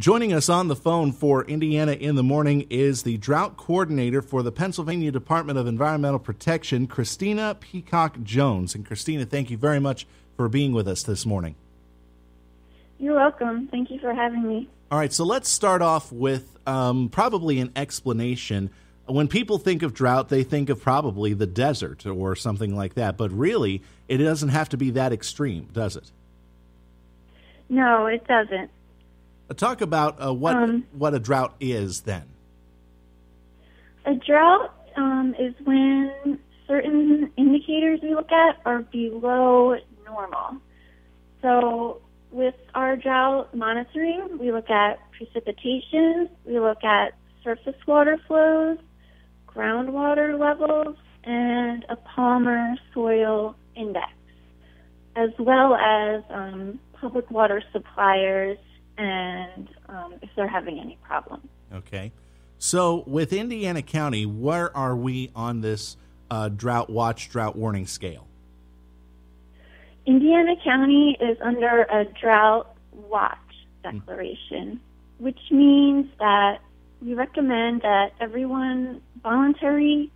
Joining us on the phone for Indiana in the Morning is the drought coordinator for the Pennsylvania Department of Environmental Protection, Kristina Peacock Jones. And Kristina, thank you very much for being with us this morning. You're welcome. Thank you for having me. All right, so let's start off with probably an explanation. When people think of drought, they think of probably the desert or something like that. But really, it doesn't have to be that extreme, does it? No, it doesn't. Talk about what a drought is then. A drought is when certain indicators we look at are below normal. So with our drought monitoring, we look at precipitation, we look at surface water flows, groundwater levels, and a Palmer soil index, as well as public water suppliers and if they're having any problems. Okay. So with Indiana County, where are we on this drought watch, drought warning scale? Indiana County is under a drought watch declaration, which means that we recommend that everyone voluntarily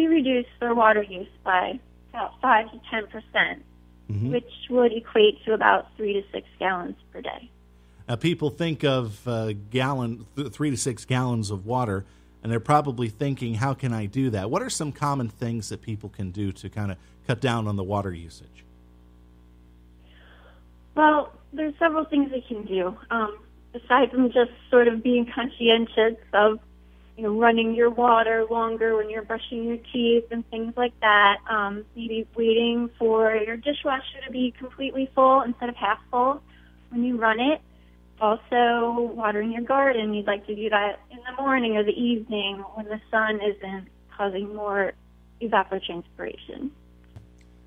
reduce their water use by about 5 to 10%, which would equate to about 3 to 6 gallons per day. People think of 3 to 6 gallons of water, and they're probably thinking, how can I do that? What are some common things that people can do to kind of cut down on the water usage? Well, there's several things they can do. Aside from just sort of being conscientious of, running your water longer when you're brushing your teeth and things like that, maybe waiting for your dishwasher to be completely full instead of half full when you run it. Also, watering your garden, you'd like to do that in the morning or the evening when the sun isn't causing more evapotranspiration.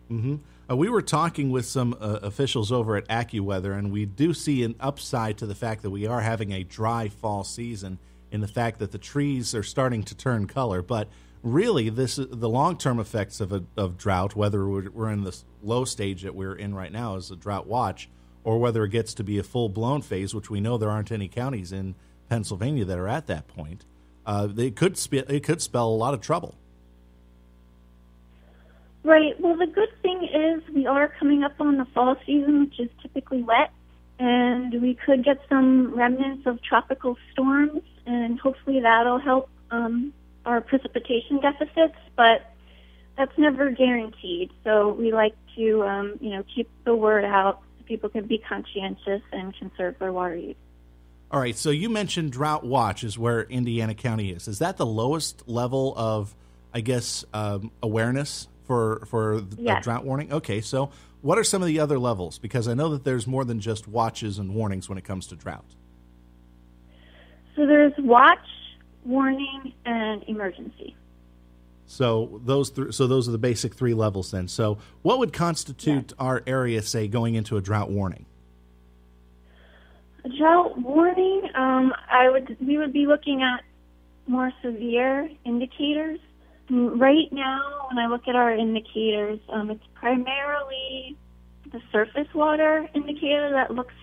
Mm-hmm. We were talking with some officials over at AccuWeather, and we do see an upside to the fact that we are having a dry fall season in the fact that the trees are starting to turn color. But really, the long-term effects of drought, whether we're in this low stage that we're in right now as a drought watch, or whether it gets to be a full-blown phase, which we know there aren't any counties in Pennsylvania that are at that point, it could spell a lot of trouble. Right. Well, the good thing is we are coming up on the fall season, which is typically wet, and we could get some remnants of tropical storms, and hopefully that'll help our precipitation deficits, but that's never guaranteed. So we like to, keep the word out. People can be conscientious and conserve their water use. All right, so you mentioned drought watch is where Indiana County is. Is that the lowest level of, I guess, awareness for Yes. drought warning? Okay, so what are some of the other levels? Because I know that there's more than just watches and warnings when it comes to drought. So there's watch, warning, and emergency. So those are the basic 3 levels then. So what would constitute our area, say, going into a drought warning? A drought warning, we would be looking at more severe indicators. Right now, when I look at our indicators, it's primarily the surface water indicator that looks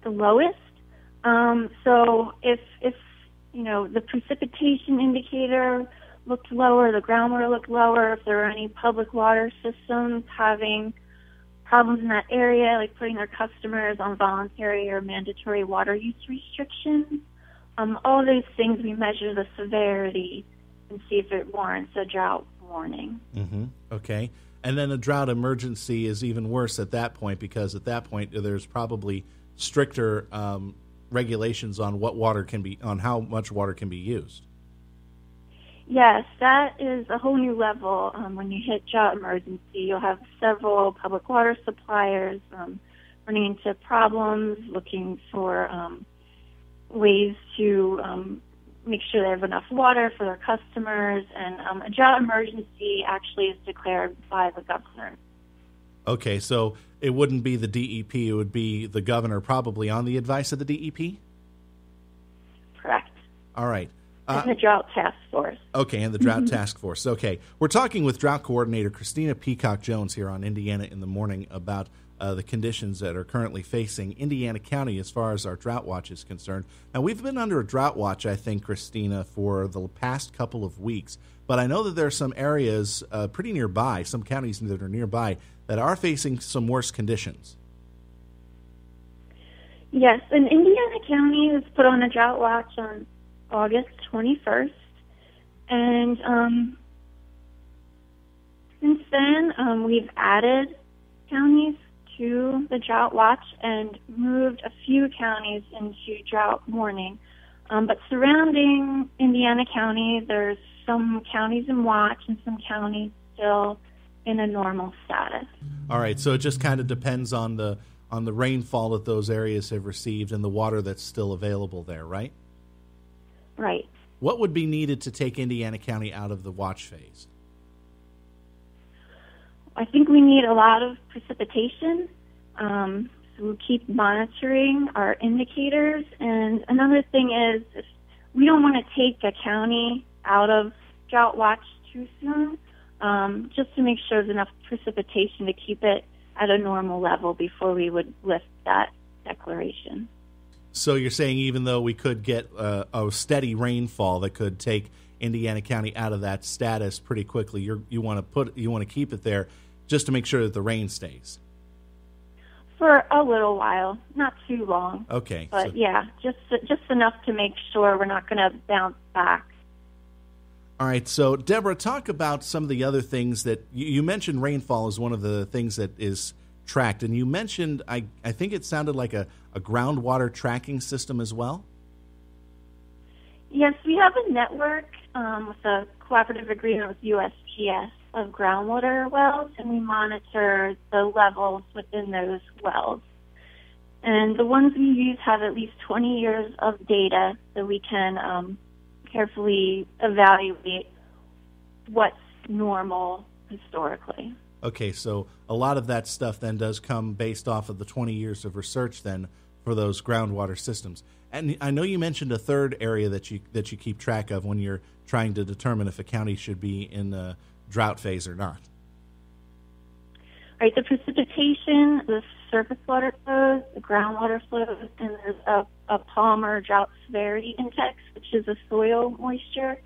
the lowest. So if the precipitation indicator looked lower, the groundwater looked lower, if there were any public water systems having problems in that area, like putting their customers on voluntary or mandatory water use restrictions, all those things, we measure the severity and see if it warrants a drought warning. Mm-hmm. Okay. And then a drought emergency is even worse at that point, because at that point there's probably stricter regulations on on how much water can be used. Yes, that is a whole new level. When you hit drought emergency, you'll have several public water suppliers running into problems, looking for ways to make sure they have enough water for their customers. And a drought emergency actually is declared by the governor. Okay, so it wouldn't be the DEP, it would be the governor, probably on the advice of the DEP? Correct. All right. And the Drought Task Force. Okay, and the Drought Task Force. Okay, we're talking with Drought Coordinator Kristina Peacock Jones here on Indiana in the Morning about the conditions that are currently facing Indiana County as far as our drought watch is concerned. Now, we've been under a drought watch, I think, Kristina, for the past couple of weeks, but I know that there are some areas pretty nearby, some counties that are nearby, that are facing some worse conditions. Yes, and Indiana County was put on a drought watch on August 21st, and since then we've added counties to the drought watch and moved a few counties into drought warning. But surrounding Indiana County, there's some counties in watch and some counties still in a normal status. All right, so it just kind of depends on the rainfall that those areas have received and the water that's still available there, right? Right. What would be needed to take Indiana County out of the watch phase? I think we need a lot of precipitation. So we'll keep monitoring our indicators. And another thing is, if we don't want to take a county out of drought watch too soon, just to make sure there's enough precipitation to keep it at a normal level before we would lift that declaration. So you're saying even though we could get a steady rainfall that could take Indiana County out of that status pretty quickly, you want to keep it there just to make sure that the rain stays? For a little while, not too long. Okay. But yeah, just enough to make sure we're not going to bounce back. All right. So, Deborah, talk about some of the other things that you mentioned. Rainfall is one of the things that is tracked, and you mentioned I think it sounded like a groundwater tracking system as well. Yes, we have a network with a cooperative agreement with USGS of groundwater wells, and we monitor the levels within those wells. And the ones we use have at least 20 years of data, so we can carefully evaluate what's normal historically. Okay, so a lot of that stuff then does come based off of the 20 years of research then for those groundwater systems. And I know you mentioned a third area that you keep track of when you're trying to determine if a county should be in the drought phase or not. Right, the precipitation, the surface water flows, the groundwater flows, and there's a Palmer Drought Severity Index, which is a soil moisture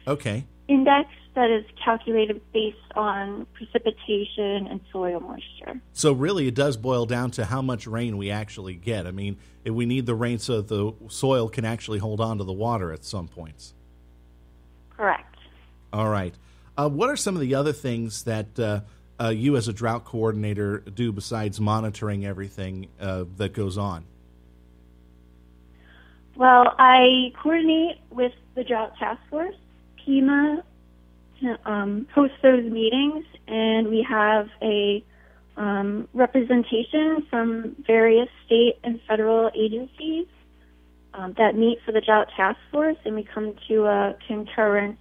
index that is calculated based on precipitation and soil moisture. So really it does boil down to how much rain we actually get. I mean, if we need the rain so that the soil can actually hold on to the water at some points. Correct. All right. What are some of the other things that you as a drought coordinator do besides monitoring everything that goes on? Well, I coordinate with the Drought Task Force. PEMA hosts those meetings, and we have a representation from various state and federal agencies that meet for the Drought Task Force, and we come to a concurrence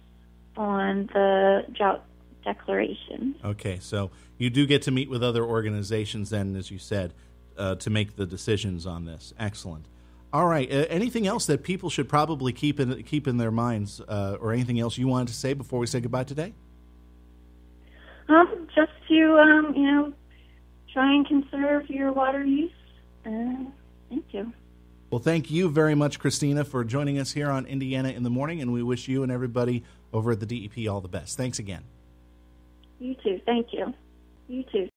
on the drought declaration. Okay, so you do get to meet with other organizations then, as you said, to make the decisions on this. Excellent. All right, anything else that people should probably keep in their minds, or anything else you wanted to say before we say goodbye today? Just to, try and conserve your water use. Thank you. Well, thank you very much, Kristina, for joining us here on Indiana in the Morning, and we wish you and everybody over at the DEP all the best. Thanks again. You too. Thank you. You too.